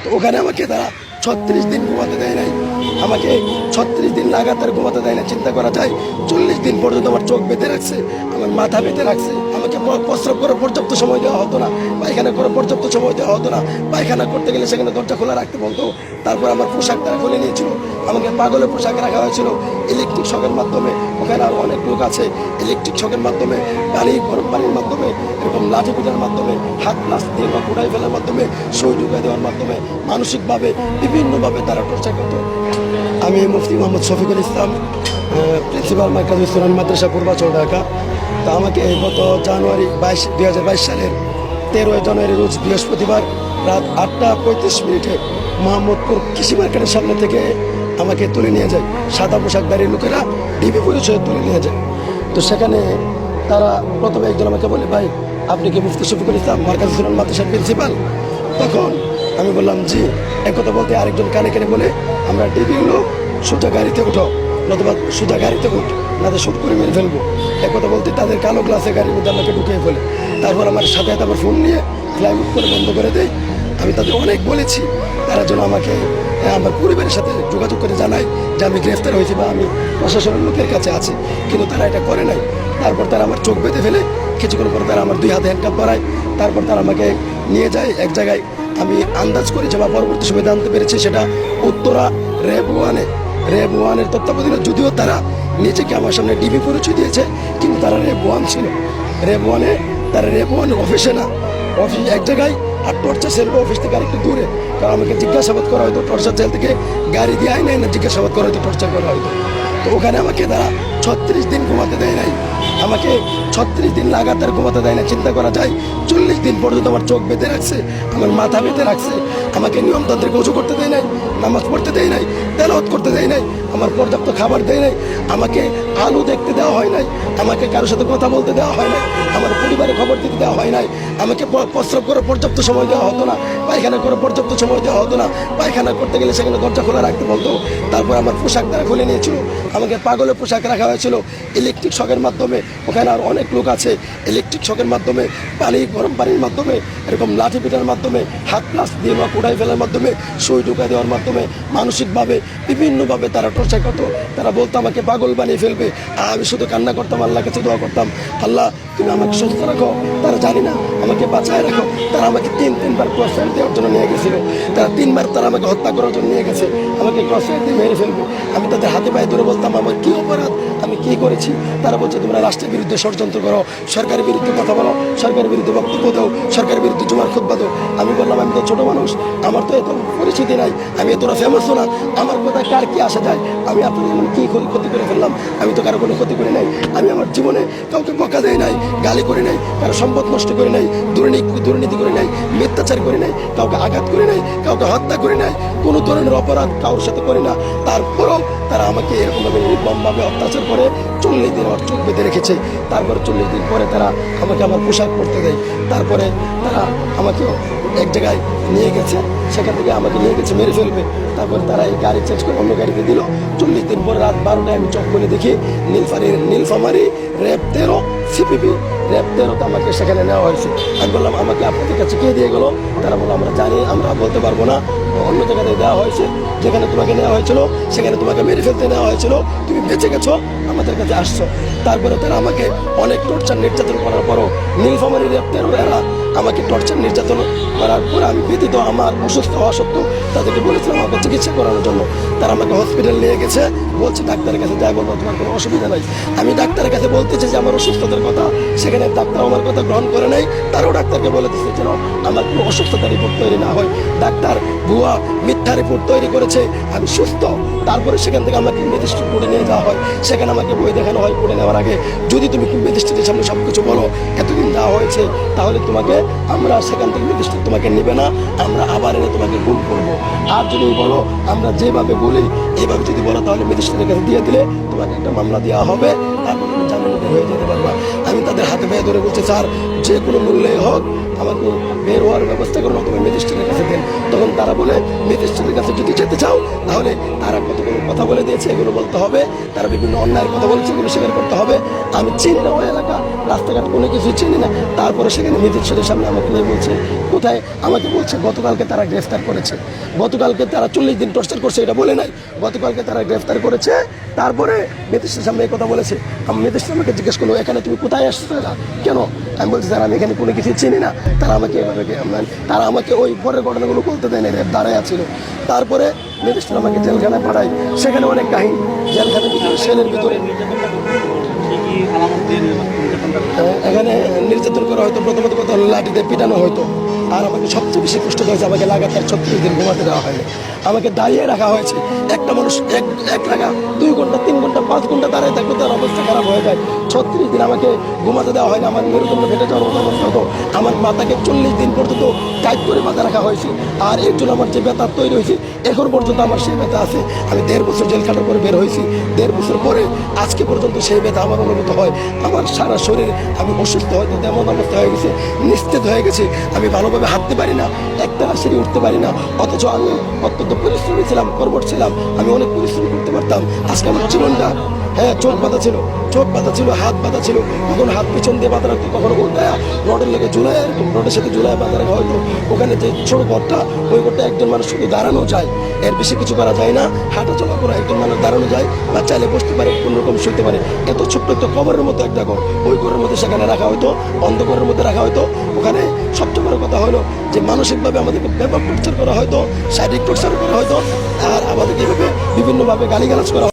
তো ওখানে আমাকে তারা 36 দিন ঘুমাতে দেয় নাই, আমাকে 36 দিন লাগাতার ঘুমাতে দেয় না। চিন্তা করা যায় 40 দিন পর্যন্ত আমার চোখ বেঁধে রাখছে, আমার মাথা বেঁধে রাখছে। আমাকে প্রস্রাব করার পর্যাপ্ত সময় দেওয়া হতো না, পায়খানা করার পর্যাপ্ত সময় দেওয়া হতো না। পায়খানা করতে গেলে সেখানে দরজা খোলা রাখতে বলতো। তারপর আমার পোশাক তারা খুলে নিয়েছিল, আমাকে পাগলের পোশাক রাখা হয়েছিল ইলেকট্রিক শকের মাধ্যমে। ওখানে আরও অনেক লোক আছে, ইলেকট্রিক শকের মাধ্যমে, গরম পানির মাধ্যমে, এরকম লাঠি পিটার মাধ্যমে, হাত প্লাস দিয়ে বা কুড়াই ফেলার মাধ্যমে, সই ঢুকাই দেওয়ার মাধ্যমে, মানসিকভাবে বিভিন্নভাবে তারা টর্চার করতো। আমি মুফতি মোহাম্মদ শফিকুল ইসলাম, প্রিন্সিপাল মার্কাজুল সুরান মাদ্রাসা পূর্বাচল, ঢাকা। তা আমাকে গত জানুয়ারি 2022 সালের 13 জানুয়ারি রোজ বৃহস্পতিবার রাত 8:35 মোহাম্মদপুর কৃষি মার্কেটের সামনে থেকে আমাকে তুলে নিয়ে যায় সাদা পোশাকধারী লোকেরা, ডিবি পরিচয়ে তুলে নিয়ে যায়। তো সেখানে তারা প্রথমে একজন আমাকে বলে, ভাই আপনি কি মুফতি শফিকুল ইসলাম মার্কাজুল সুরান মাদ্রাসার প্রিন্সিপাল? তখন আমি বললাম জি। একথা বলতে আরেকজন কানে কানে বলে, আমরা ডিবি হলো সোজা গাড়িতে উঠো, নতুবা সোজা গাড়িতে উঠ, না তো শুট করে মেরে ফেলবো। একথা বলতে তাদের কালো গ্লাসে গাড়ির মধ্যে আমাকে ঢুকিয়ে ফেলে। তারপর আমার সাথে আমার ফোন নিয়ে ফ্লাইট করে বন্ধ করে দেয়। আমি তাদের অনেক বলেছি, তারা যেন আমাকে আমার পরিবারের সাথে যোগাযোগ করে জানায় যে আমি গ্রেফতার হয়েছি বা আমি প্রশাসনের লোকের কাছে আছি, কিন্তু তারা এটা করে নাই। তারপর তারা আমার চোখ বেঁধে ফেলে, কিছুক্ষণ পরে তারা আমার 2 হাতে হ্যান্ডকাপ করায়। তারপর তারা আমাকে নিয়ে যায় এক জায়গায়, আমি আন্দাজ করেছি বা পরবর্তী সময় জানতে পেরেছি সেটা উত্তরা র্যাব 1-এর তত্ত্বাবধানে। যদিও তারা নিজেকে আমার সামনে ডিবি পরিচয় দিয়েছে, কিন্তু তারা র্যাব 1 ছিল। তারা র্যাব 1 অফিসে না, অফিস এক জায়গায়, আর টর্চার সেল অফিস থেকে আরেকটু দূরে। কারণ আমাকে জিজ্ঞাসাবাদ করা হয়তো টর্চার সেল থেকে, গাড়ি দিয়ে আয় নাই না, জিজ্ঞাসাবাদ করা হয়তো, টর্চার করা হয়তো। তো ওখানে আমাকে তারা 36 দিন ঘুমাতে দেয় নাই, আমাকে 36 দিন লাগাতার ঘুমাতে দেয় না। চিন্তা করা যায় 40 দিন পর্যন্ত আমার চোখ বেঁধে রাখছে, আমার মাথা বেঁধে রাখছে। আমাকে নিয়মতান্ত্রিক গোসল করতে দেয় নাই, নামাজ পড়তে দেয় নাই, তেলাওয়াত করতে দেয় নাই, আমার পর্যাপ্ত খাবার দেয় নাই, আমাকে আলো দেখতে দেওয়া হয় নাই, আমাকে কারোর সাথে কথা বলতে দেওয়া হয় নাই, আমার পরিবারের খবর দিতে দেওয়া হয় নাই, আমাকে প্রস্রাব করার পর্যাপ্ত সময় দেওয়া হতো না, পায়খানা করার পর্যাপ্ত সময় দেওয়া হতো না। পায়খানা করতে গেলে সেখানে দরজা খোলা রাখতে বলতো। তারপর আমার পোশাক তারা খুলে নিয়েছিল, আমাকে পাগলের পোশাক রাখা হয়েছিল ইলেকট্রিক শকের মাধ্যমে। ওখানে আর অনেক লোক আছে, ইলেকট্রিক শকের মাধ্যমে, গরম পানির মাধ্যমে, এরকম লাঠি পিটার মাধ্যমে, হাত প্লাস দিয়ে বা কুড়াই ফেলার মাধ্যমে, সই ঢুকাই দেওয়ার মাধ্যমে, মানসিকভাবে বিভিন্নভাবে তারা টর্চার করতো। তারা বলতো আমাকে পাগল বানিয়ে ফেলবে। আর আমি শুধু কান্না করতাম, আল্লাহর কাছে দোয়া করতাম, আল্লাহ তুমি আমাকে সুস্থ রাখো, তারা জানি না আমাকে বাঁচায় রাখো। তারা আমাকে তিনবার ক্রসফায়ার দেওয়ার জন্য নিয়ে গেছিল, তারা 3বার তারা আমাকে হত্যা করার জন্য নিয়ে গেছে, আমাকে ক্রসফায়ার দিয়ে মেরে ফেলবো। আমি তাদের হাতে পায়ে ধরে বলতাম আমার কী অপরাধ, আমি কী করেছি। তারা বলছে তোমরা রাষ্ট্রের বিরুদ্ধে ষড়যন্ত্র করো, সরকারের বিরুদ্ধে কথা বলো, সরকারের বিরুদ্ধে বক্তব্য দাও, সরকারের বিরুদ্ধে জুমার খুতবা দাও। আমি বললাম আমি তো ছোটো মানুষ, আমার তো এত পরিচিতি নাই, আমি এতটা ফেমাসও না, আমার কথায় কার কি আসা যায়। আমি আপনাদের এমন কী ক্ষতি করে ফেললাম, আমি তো কারো কোনো ক্ষতি করি নাই। আমি আমার জীবনে কাউকে বকা দেয় নাই, গালি করে নাই, কারো সম্পদ নষ্ট করে নাই, দুর্নীতি করে নাই, মিথ্যাচার করে নাই, কাউকে আঘাত করে নাই, কাউকে হত্যা করে নাই, কোনো ধরনের অপরাধ কারোর সাথে করে না। তারপরেও তারা আমাকে এরকমভাবে নির্মমভাবে অত্যাচার করে 40 দিন আমার চোখ বেঁধে রেখেছে। তারপর 40 দিন পরে তারা আমাকে আমার পোশাক পরতে দেয়। তারপরে তারা আমাকে এক জায়গায় নিয়ে গেছে, সেখান থেকে আমাকে নিয়ে গেছে মেরে ফেলবে। তারপর তারা এই গাড়ি চেঞ্জ করে অন্য গাড়িতে দিল। 40 দিন পরে রাত 12টায় আমি চোখ খুলে দেখি নীলফামারী র্যাব 13 সিপিবি র্যাব 13তে আমাকে সেখানে নেওয়া হয়েছে। আমি বললাম আমাকে আপনাদের কাছে কে দিয়ে গেলো? তারা বললো আমরা জানি, আমরা বলতে পারবো না, অন্য জায়গাতে দেওয়া হয়েছে, যেখানে তোমাকে নেওয়া হয়েছিল সেখানে তোমাকে মেরে ফেলতে নেওয়া হয়েছিল, তুমি বেঁচে গেছো, আমাদের কাছে আসছো। তারপরে তারা আমাকে অনেক টর্চার নির্যাতন করার পরও নীলফামারী র্যাব 13 এরা আমাকে টর্চার নির্যাতন করার পরে আমি ব্যতীত আমার অসুস্থ হওয়া সত্ত্বেও তাদেরকে বলেছিলাম আমাকে চিকিৎসা করানোর জন্য। তারা আমাকে হসপিটাল নিয়ে গেছে, বলছে ডাক্তারের কাছে যাই বলবো তোমার কোনো অসুবিধা নাই। আমি ডাক্তারের কাছে বলতেছি যে আমার অসুস্থতার কথা, সেখানে ডাক্তার আমার কথা গ্রহণ করে নাই। তারাও ডাক্তারকে বলে দিচ্ছে যেন আমার কোনো অসুস্থতার রিপোর্ট তৈরি না হয়। ডাক্তার ভুয়া মিথ্যা রিপোর্ট তৈরি করেছে, আমি সুস্থ। তারপরে সেখান থেকে আমাকে ম্যাজিস্ট্রেট কোর্টে নিয়ে যাওয়া হয়, সেখানে আমাকে বই দেখানো হয় কোর্টে নেওয়ার আগে, যদি তুমি ম্যাজিস্ট্রেটের সামনে সব কিছু বলো এতদিন দেওয়া হয়েছে, তাহলে তোমাকে আমরা সেখান থেকে ম্যাজিস্ট্রেট তোমাকে নেবে না, আমরা আবার এনে তোমাকে গুম করবো। আর যদি বলো আমরা যেভাবে বলি এইভাবে যদি বলো, তাহলে ম্যাজিস্ট্রেটের কাছে দিয়ে দিলে তোমাকে একটা মামলা দেওয়া হবে, তারপর তুমি জামিনে বের হয়ে যেতে পারবা। আমি তাদের হাতে পায়ে ধরে বলছি স্যার যে কোনো মূল্যে হোক আমাকে বের হওয়ার ব্যবস্থা করুন, অথবা ম্যাজিস্ট্রেটের কাছে দেন। তখন তারা বলে ম্যাজিস্ট্রেটের কাছে যদি যেতে চাও তাহলে তারা কতগুলো কথা বলে দিয়েছে, এগুলো বলতে হবে, তারা বিভিন্ন অন্যায়ের কথা বলেছে, এগুলো স্বীকার করতে হবে। আমি চিনি না ওই এলাকা, রাস্তাঘাট কোনো কিছু চিনি না। তারপরে সেখানে ম্যাজিস্ট্রেটের সামনে আমাকে নিয়ে বলছে কোথায়, আমাকে বলছে গতকালকে তারা গ্রেফতার করেছে, গতকালকে তারা 40 দিন টর্চার করছে, এটা বলে নাই, গতকালকে তারা গ্রেফতার করেছে। তারপরে ম্যাজিস্ট্রেটের সামনে এই কথা বলেছে। আমি ম্যাজিস্ট্রেট আমাকে জিজ্ঞেস করলো এখানে তুমি কোথায় আসছো কেন? আমি বলছি স্যার আমি এখানে কোনো কিছু চিনি না। তারা আমাকে এভাবে তারা আমাকে ওই পরের ঘটনাগুলো বলতে দেয় না, দাঁড়ায় আছিল। তারপরে ম্যাজিস্ট্রেট আমাকে জেলখানায় পাঠায়, সেখানে অনেক কাহিনী, জেলখানার ভিতরে সেলের ভিতরে এখানে নির্যাতন করা হয়তো, প্রথমত কথা হলো লাঠিতে পিটানো হয়তো। আর আমাকে সবচেয়ে বেশি কষ্ট হয়েছে, আমাকে লাগাতার 36 দিন ঘুমাতে দেওয়া হয়নি, আমাকে দাঁড়িয়ে রাখা হয়েছে। একটা মানুষ এক লাগা 2 ঘন্টা 3 ঘন্টা 5 ঘন্টা দাঁড়িয়ে থাকলে তার অবস্থা খারাপ হয়ে যায়। 36 দিন আমাকে ঘুমাতে দেওয়া হয়নি, আমার মেরুদণ্ড ফেটে যাওয়ার মতো অবস্থা হতো। আমার মাথাকে 40 দিন পর্যন্ত টাইট করে মাথা রাখা হয়েছে। আর এর জন্য আমার যে ব্যথা তৈরি হয়েছে এখন পর্যন্ত আমার সেই ব্যথা আছে। আমি 1.5 বছর জেল খাটার পরে বের হয়েছি, 1.5 বছর পরে আজকে পর্যন্ত সেই ব্যথা আমার অনুভূত হয়। আমার সারা শরীর, আমি অসুস্থ হয়তো তেমন অবস্থা হয়ে গেছে, নিস্তেজ হয়ে গেছে, আমি ভালোভাবে হাঁটতে পারি না, একটা সিঁড়ি উঠতে পারি না। অথচ আমি অত্যন্ত পরিশ্রমী ছিলাম, কর্মঠ ছিলাম, আমি অনেক পরিশ্রম করতে পারতাম। আজকে আমার জীবনটা, হ্যাঁ চোখ বাঁধা ছিল, হাত বাঁধা ছিল, কখনো হাত পিছন দিয়ে বাঁধা রাখতো, কখনো উল্টায়া রডের লেগে ঝুলায়, এরকম রডের সাথে ঝুলায় বাঁধা রাখা হয়তো। ওখানে যে ছোট ঘরটা, ওই ঘরটা একজন মানুষ শুধু দাঁড়ানো যায়, এর বেশি কিছু করা যায় না। হাঁটা চলা করা একজন মানুষ দাঁড়ানো যায়, বা চাইলে বসতে পারে, কোনোরকম শুতে পারে। এত ছোট্ট একটা কবরের মতো একটা ঘর, ওই ঘরের মধ্যে সেখানে রাখা হয়তো, অন্ধকারের মধ্যে রাখা হয়তো। ওখানে সবচেয়ে বড় কথা হলো যে মানসিকভাবে আমাদেরকে ব্যাপক টর্চার করা হয়তো, শারীরিক টর্চার করা হয়তো, আর আমাদেরকে এইভাবে বিভিন্নভাবে গালিগালাজ করা